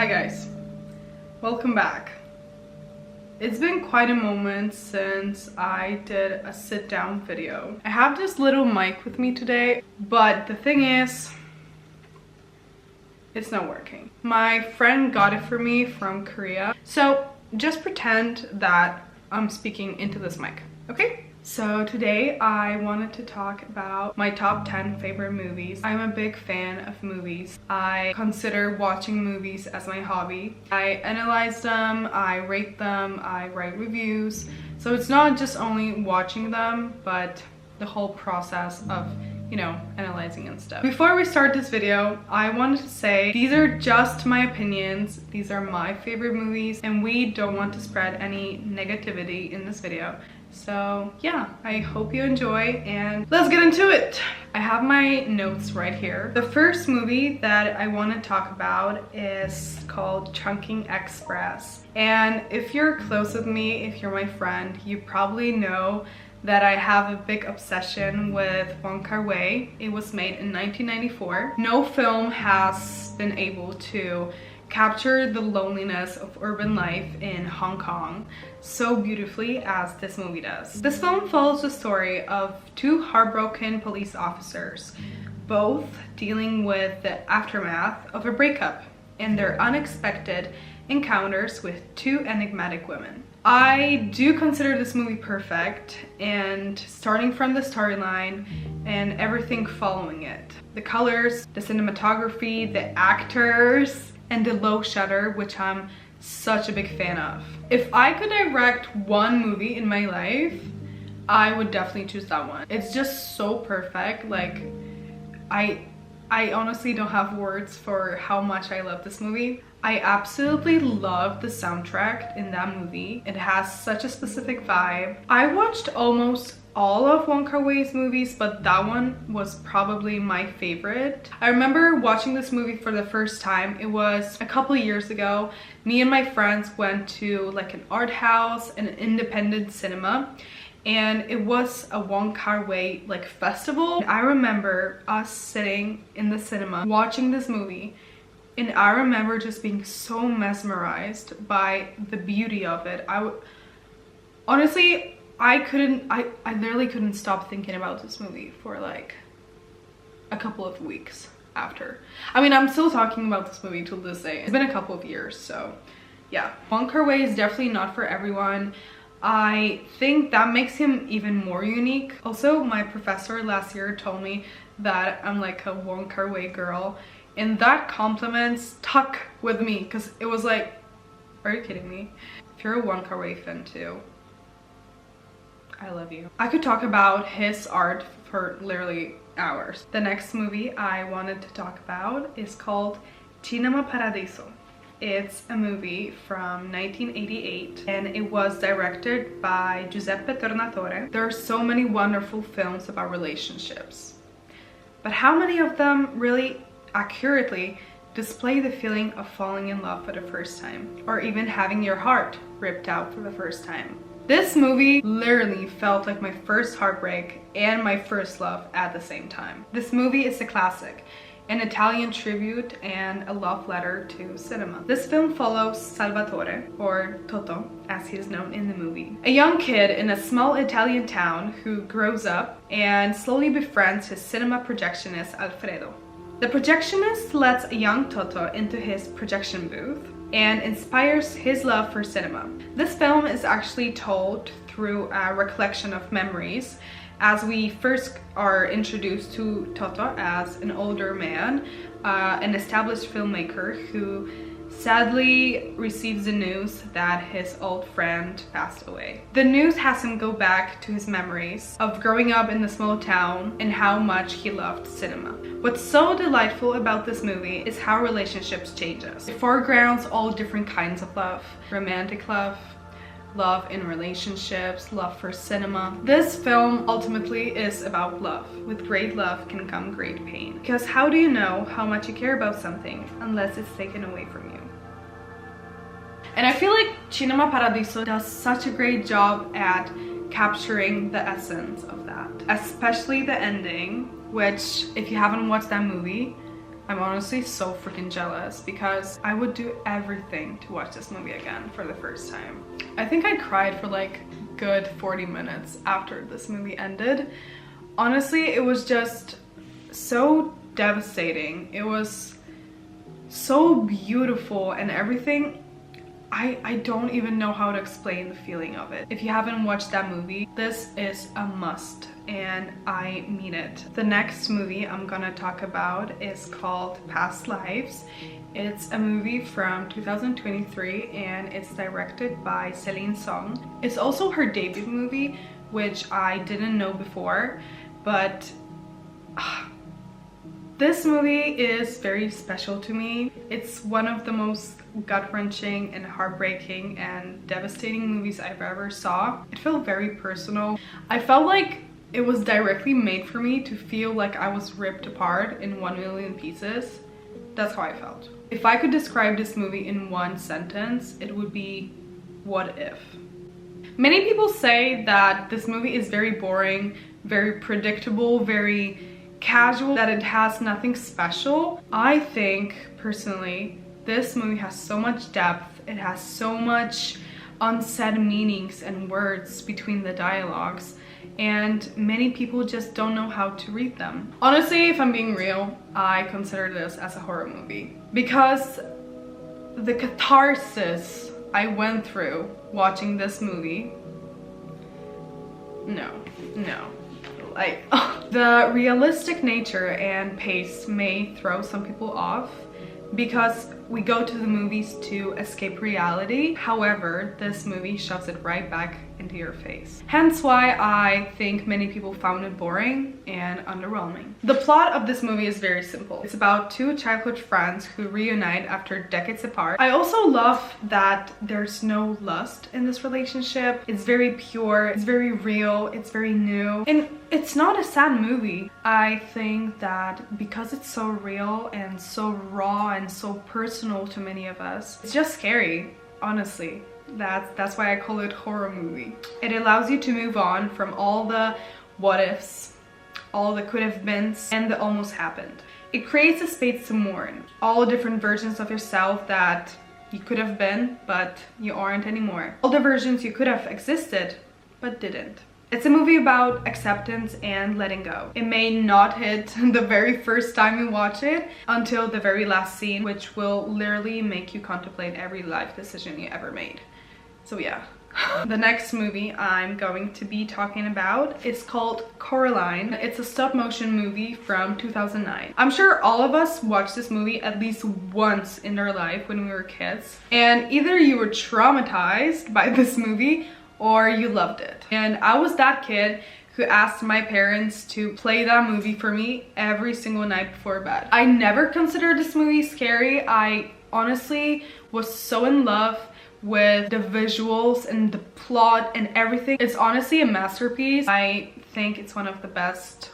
Hi guys, welcome back. It's been quite a moment since I did a sit down video. I have this little mic with me today, but the thing is, it's not working. My friend got it for me from Korea, so just pretend that I'm speaking into this mic, okay? So today I wanted to talk about my top 10 favorite movies. I'm a big fan of movies. I consider watching movies as my hobby. I analyze them, I rate them, I write reviews. So it's not just only watching them, but the whole process of, you know, analyzing and stuff. Before we start this video, I wanted to say these are just my opinions. These are my favorite movies, and we don't want to spread any negativity in this video. So yeah, I hope you enjoy and let's get into it. I have my notes right here. The first movie that I want to talk about is called Chungking Express. And if you're close with me, if you're my friend, you probably know that I have a big obsession with Wong Kar-wai. It was made in 1994. No film has been able to capture the loneliness of urban life in Hong Kong so beautifully as this movie does. This film follows the story of two heartbroken police officers, both dealing with the aftermath of a breakup and their unexpected encounters with two enigmatic women. I do consider this movie perfect, and starting from the storyline and everything following it. The colors, the cinematography, the actors, and the low shutter, which I'm such a big fan of. If I could direct one movie in my life, I would definitely choose that one. It's just so perfect. Like, I honestly don't have words for how much I love this movie. I absolutely love the soundtrack in that movie. It has such a specific vibe. I watched almost all of Wong Kar-wai's movies, but that one was probably my favorite. I remember watching this movie for the first time. It was a couple years ago. Me and my friends went to like an art house, an independent cinema, and it was a Wong Kar-wai like festival. I remember us sitting in the cinema watching this movie, and I remember just being so mesmerized by the beauty of it. Honestly, I literally couldn't stop thinking about this movie for like a couple of weeks after. I mean, I'm still talking about this movie till this day. It's been a couple of years, so yeah. Wong Kar-wai is definitely not for everyone. I think that makes him even more unique. Also, my professor last year told me that I'm like a Wong Kar-wai girl, and that compliment stuck with me because it was like, are you kidding me? If you're a Wong Kar-wai fan too, I love you. I could talk about his art for literally hours. The next movie I wanted to talk about is called Cinema Paradiso. It's a movie from 1988 and it was directed by Giuseppe Tornatore. There are so many wonderful films about relationships, but how many of them really accurately display the feeling of falling in love for the first time, or even having your heart ripped out for the first time? This movie literally felt like my first heartbreak and my first love at the same time. This movie is a classic, an Italian tribute and a love letter to cinema. This film follows Salvatore, or Toto as he is known in the movie, a young kid in a small Italian town who grows up and slowly befriends his cinema projectionist Alfredo. The projectionist lets a young Toto into his projection booth and inspires his love for cinema. This film is actually told through a recollection of memories, as we first are introduced to Toto as an older man, an established filmmaker who sadly receives the news that his old friend passed away. The news has him go back to his memories of growing up in the small town and how much he loved cinema. What's so delightful about this movie is how relationships change us. It foregrounds all different kinds of love: romantic love, love in relationships, love for cinema. This film ultimately is about love. With great love can come great pain. Because how do you know how much you care about something unless it's taken away from you? And I feel like Cinema Paradiso does such a great job at capturing the essence of that. Especially the ending, which if you haven't watched that movie, I'm honestly so freaking jealous because I would do everything to watch this movie again for the first time. I think I cried for like good 40 minutes after this movie ended. Honestly, it was just so devastating. It was so beautiful and everything. I don't even know how to explain the feeling of it. If you haven't watched that movie, this is a must, and I mean it. The next movie I'm gonna talk about is called Past Lives. It's a movie from 2023 and it's directed by Celine Song. It's also her debut movie, which I didn't know before, but this movie is very special to me. It's one of the most gut-wrenching and heartbreaking and devastating movies I've ever saw. It felt very personal. I felt like it was directly made for me to feel like I was ripped apart in 1,000,000 pieces. That's how I felt. If I could describe this movie in one sentence, it would be, what if? Many people say that this movie is very boring, very predictable, very casual, that it has nothing special. I think personally this movie has so much depth. It has so much unsaid meanings and words between the dialogues, and many people just don't know how to read them. Honestly, if I'm being real, I consider this as a horror movie because the catharsis I went through watching this movie, no. Like, the realistic nature and pace may throw some people off because we go to the movies to escape reality. However, this movie shoves it right back into your face. Hence why I think many people found it boring and underwhelming. The plot of this movie is very simple. It's about two childhood friends who reunite after decades apart. I also love that there's no lust in this relationship. It's very pure, it's very real, it's very new, and it's not a sad movie. I think that because it's so real and so raw and so personal to many of us, it's just scary, honestly. That's why I call it horror movie. It allows you to move on from all the what ifs, all the could have beens, and the almost happened. It creates a space to mourn all different versions of yourself that you could have been, but you aren't anymore. All the versions you could have existed, but didn't. It's a movie about acceptance and letting go. It may not hit the very first time you watch it until the very last scene, which will literally make you contemplate every life decision you ever made. So yeah. The next movie I'm going to be talking about is called Coraline. It's a stop motion movie from 2009. I'm sure all of us watched this movie at least once in their life when we were kids. And either you were traumatized by this movie or you loved it. And I was that kid who asked my parents to play that movie for me every single night before bed. I never considered this movie scary. I honestly was so in love with the visuals and the plot and everything. It's honestly a masterpiece. I think it's one of the best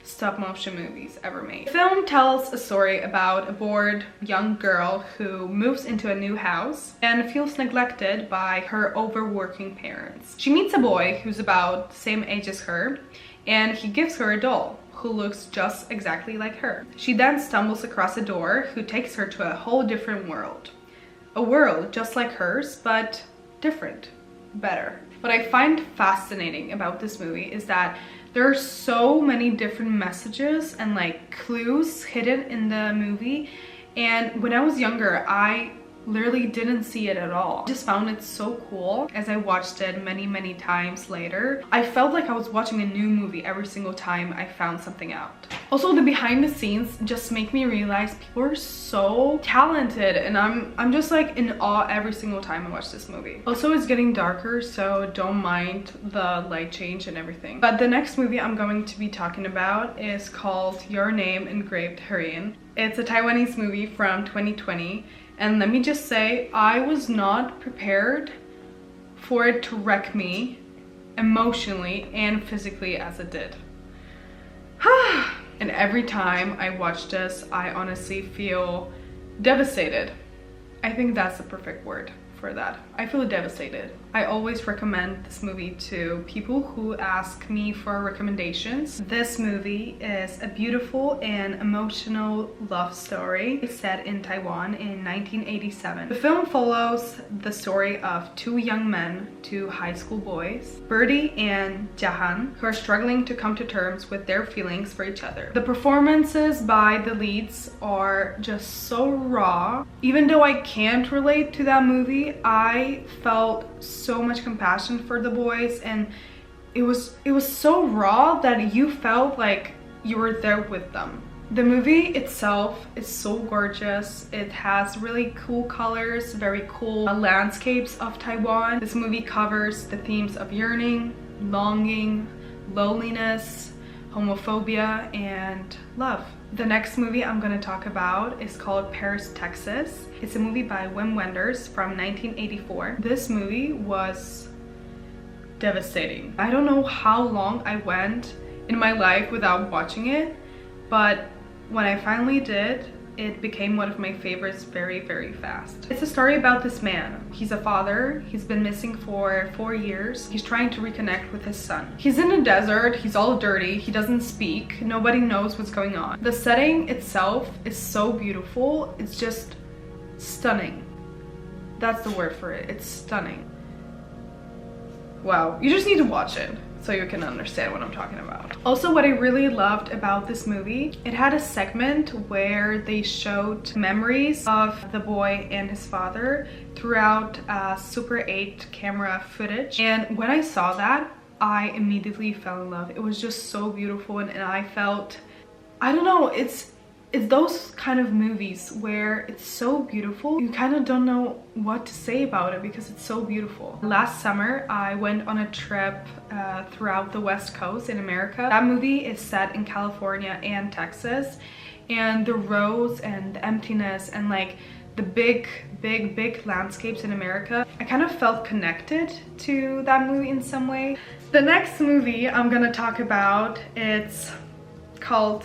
stop motion movies ever made. The film tells a story about a bored young girl who moves into a new house and feels neglected by her overworking parents. She meets a boy who's about the same age as her, and he gives her a doll who looks just exactly like her. She then stumbles across a door who takes her to a whole different world. A world just like hers, but different, better. What I find fascinating about this movie is that there are so many different messages and like clues hidden in the movie, and when I was younger I literally didn't see it at all. I just found it so cool. As I watched it many times later, I felt like I was watching a new movie every single time I found something out. Also, the behind the scenes just make me realize people are so talented, and I'm just like in awe every single time I watch this movie. Also, it's getting darker, so don't mind the light change and everything. But the next movie I'm going to be talking about is called Your Name Engraved, Herein. It's a Taiwanese movie from 2020. And let me just say, I was not prepared for it to wreck me emotionally and physically as it did. And every time I watch this, I honestly feel devastated. I think that's the perfect word for that. I feel devastated I always recommend this movie to people who ask me for recommendations. This movie is a beautiful and emotional love story set in Taiwan in 1987. The film follows the story of two young men, two high school boys, Birdie and Jahan, who are struggling to come to terms with their feelings for each other. The performances by the leads are just so raw. Even though I can't relate to that movie, I felt so much compassion for the boys, and it was so raw that you felt like you were there with them. The movie itself is so gorgeous. It has really cool colors, very cool landscapes of Taiwan. This movie covers the themes of yearning, longing, loneliness, homophobia, and love. The next movie I'm going to talk about is called Paris, Texas. It's a movie by Wim Wenders from 1984. This movie was devastating. I don't know how long I went in my life without watching it, but when I finally did, it became one of my favorites very, very fast. It's a story about this man. He's a father. He's been missing for 4 years. He's trying to reconnect with his son. He's in a desert. He's all dirty. He doesn't speak. Nobody knows what's going on. The setting itself is so beautiful. It's just stunning. That's the word for it. It's stunning. Wow, you just need to watch it so you can understand what I'm talking about. Also, what I really loved about this movie, it had a segment where they showed memories of the boy and his father throughout Super 8 camera footage. And when I saw that, I immediately fell in love. It was just so beautiful, and I felt, I don't know, it's those kind of movies where it's so beautiful, you kind of don't know what to say about it because it's so beautiful. Last summer, I went on a trip throughout the West Coast in America. That movie is set in California and Texas, and the roads and the emptiness and like the big landscapes in America, I kind of felt connected to that movie in some way. The next movie I'm gonna talk about, it's called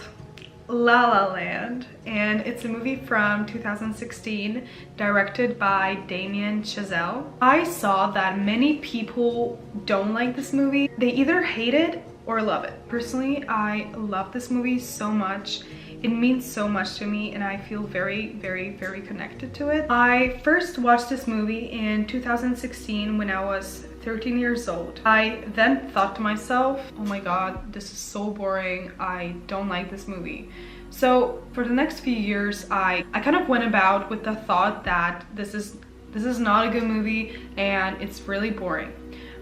La La Land, and it's a movie from 2016 directed by Damien Chazelle. I saw that many people don't like this movie. They either hate it or love it. Personally, I love this movie so much. It means so much to me, and I feel very, very, very connected to it. I first watched this movie in 2016 when I was 13 years old. I then thought to myself, oh my god, this is so boring. I don't like this movie. So for the next few years, I kind of went about with the thought that this is not a good movie and it's really boring.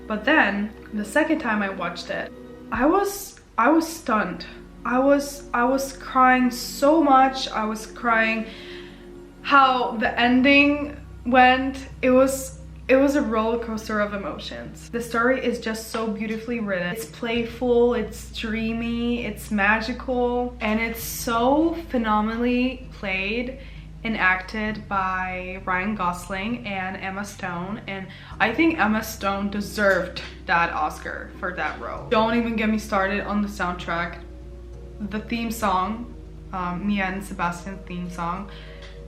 But then the second time I watched it, I was stunned. I was crying so much. I was crying how the ending went. It was a roller coaster of emotions. The story is just so beautifully written. It's playful, it's dreamy, it's magical, and it's so phenomenally played and acted by Ryan Gosling and Emma Stone, and I think Emma Stone deserved that Oscar for that role. Don't even get me started on the soundtrack. The theme song, Mia and Sebastian's theme song,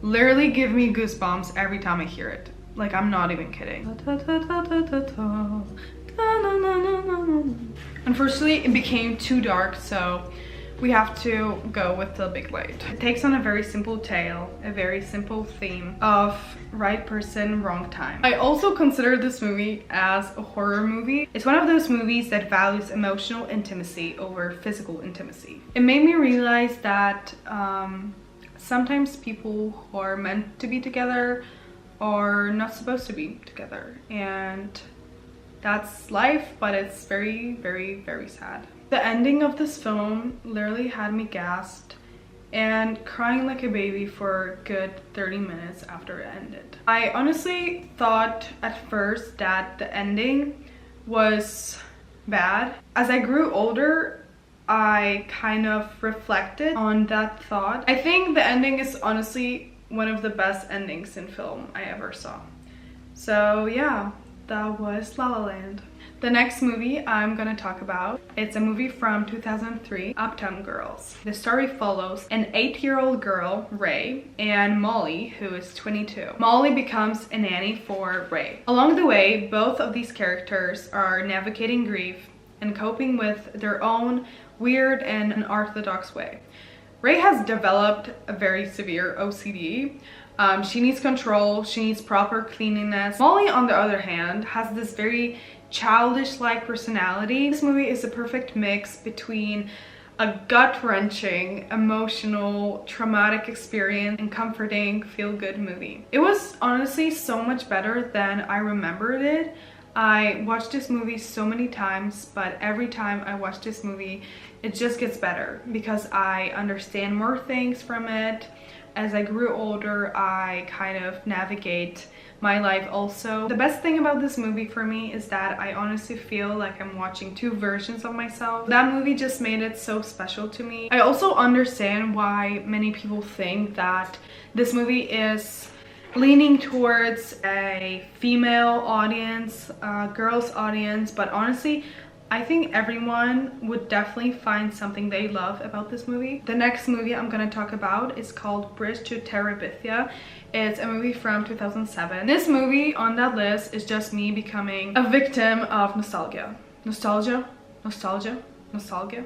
literally give me goosebumps every time I hear it. Like, I'm not even kidding. Unfortunately, it became too dark, so we have to go with the big light. It takes on a very simple tale, a very simple theme of right person, wrong time. I also consider this movie as a horror movie. It's one of those movies that values emotional intimacy over physical intimacy. It made me realize that sometimes people who are meant to be together are not supposed to be together, and that's life, but it's very, very, very sad. The ending of this film literally had me gasped and crying like a baby for a good 30 minutes after it ended. I honestly thought at first that the ending was bad. As I grew older, I kind of reflected on that thought. I think the ending is honestly one of the best endings in film I ever saw. So yeah, that was La La Land. The next movie I'm gonna talk about, it's a movie from 2003, Uptown Girls. The story follows an 8-year-old girl, Ray, and Molly, who is 22. Molly becomes a nanny for Ray. Along the way, both of these characters are navigating grief and coping with their own weird and unorthodox way. Ray has developed a very severe OCD. She needs control, she needs proper cleanliness. Molly, on the other hand, has this very childish-like personality. This movie is a perfect mix between a gut-wrenching, emotional, traumatic experience and comforting, feel-good movie. It was honestly so much better than I remembered it. I watched this movie so many times, but every time I watch this movie, it just gets better because I understand more things from it. As I grew older, I kind of navigate my life also. The best thing about this movie for me is that I honestly feel like I'm watching two versions of myself. That movie just made it so special to me. I also understand why many people think that this movie is leaning towards a female audience, girls audience, but honestly, I think everyone would definitely find something they love about this movie. The next movie I'm gonna talk about is called Bridge to Terabithia. It's a movie from 2007. This movie on that list is just me becoming a victim of nostalgia. Nostalgia? Nostalgia? Nostalgia?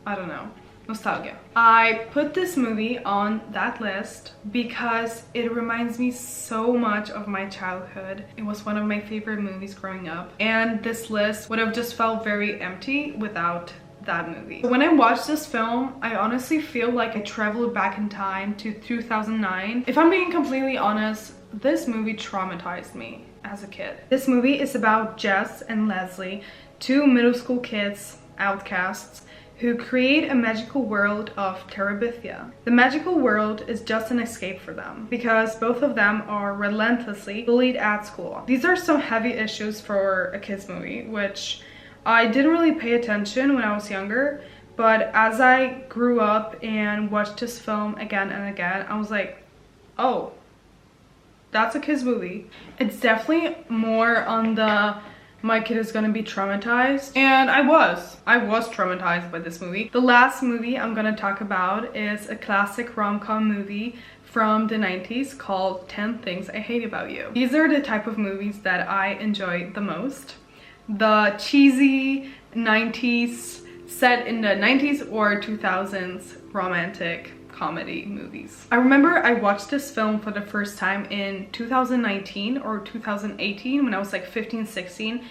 I don't know. Nostalgia. I put this movie on that list because it reminds me so much of my childhood. It was one of my favorite movies growing up, and this list would have just felt very empty without that movie. When I watched this film, I honestly feel like I traveled back in time to 2009. If I'm being completely honest, this movie traumatized me as a kid. This movie is about Jess and Leslie, two middle school kids, outcasts, who create a magical world of Terabithia. The magical world is just an escape for them because both of them are relentlessly bullied at school. These are some heavy issues for a kids movie, which I didn't really pay attention when I was younger, but as I grew up and watched this film again and again, I was like, oh, that's a kids movie. It's definitely more on the my kid is gonna be traumatized, and I was traumatized by this movie. The last movie I'm gonna talk about is a classic rom-com movie from the 90s called 10 Things I Hate About You. These are the type of movies that I enjoy the most. The cheesy 90s, set in the 90s or 2000s romantic comedy movies. I remember I watched this film for the first time in 2019 or 2018 when I was like 15, 16.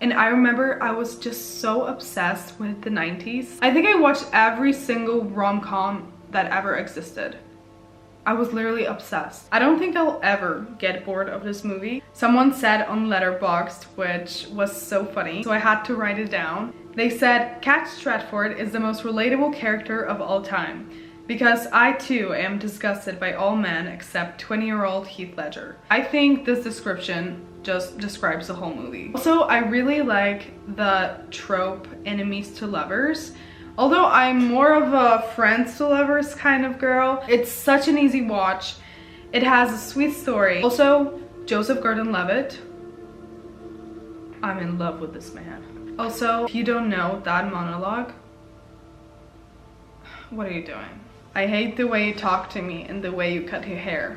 And I remember I was just so obsessed with the 90s. I think I watched every single rom-com that ever existed. I was literally obsessed. I don't think I'll ever get bored of this movie. Someone said on Letterboxd, which was so funny, so I had to write it down. They said, Kat Stratford is the most relatable character of all time, because I too am disgusted by all men except 20-year-old Heath Ledger. I think this description just describes the whole movie. Also, I really like the trope enemies to lovers. Although I'm more of a friends to lovers kind of girl, it's such an easy watch. It has a sweet story. Also, Joseph Gordon-Levitt. I'm in love with this man. Also, if you don't know that monologue, what are you doing? I hate the way you talk to me and the way you cut your hair.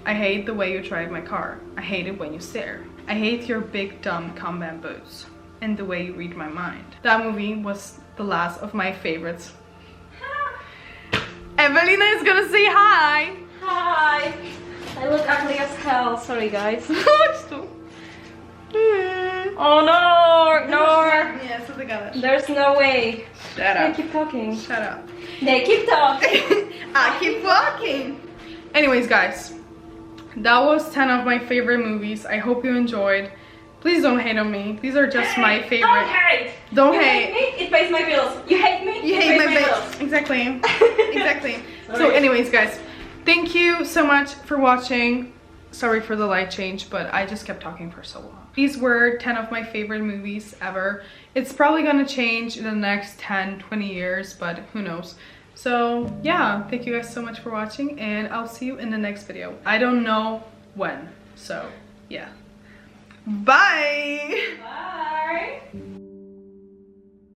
I hate the way you drive my car. I hate it when you stare. I hate your big dumb combat boots and the way you read my mind. That movie was the last of my favorites. Evelina is gonna say hi. Hi. I look ugly as hell. Sorry, guys. Oh no, no. Yes, I got it. There's no way. Shut up. They keep talking. Shut up. They keep talking. I keep walking. Anyways, guys, that was 10 of my favorite movies. I hope you enjoyed. Please don't hate on me. These are just my favorite. Don't hate. Don't you hate. Me, it pays my bills. You hate me, You hate my bills. Exactly. Exactly. So anyways, guys, thank you so much for watching. Sorry for the light change, but I just kept talking for so long. These were 10 of my favorite movies ever. It's probably gonna change in the next 10, 20 years, but who knows. So yeah, thank you guys so much for watching, and I'll see you in the next video. I don't know when, so yeah. Bye! Bye!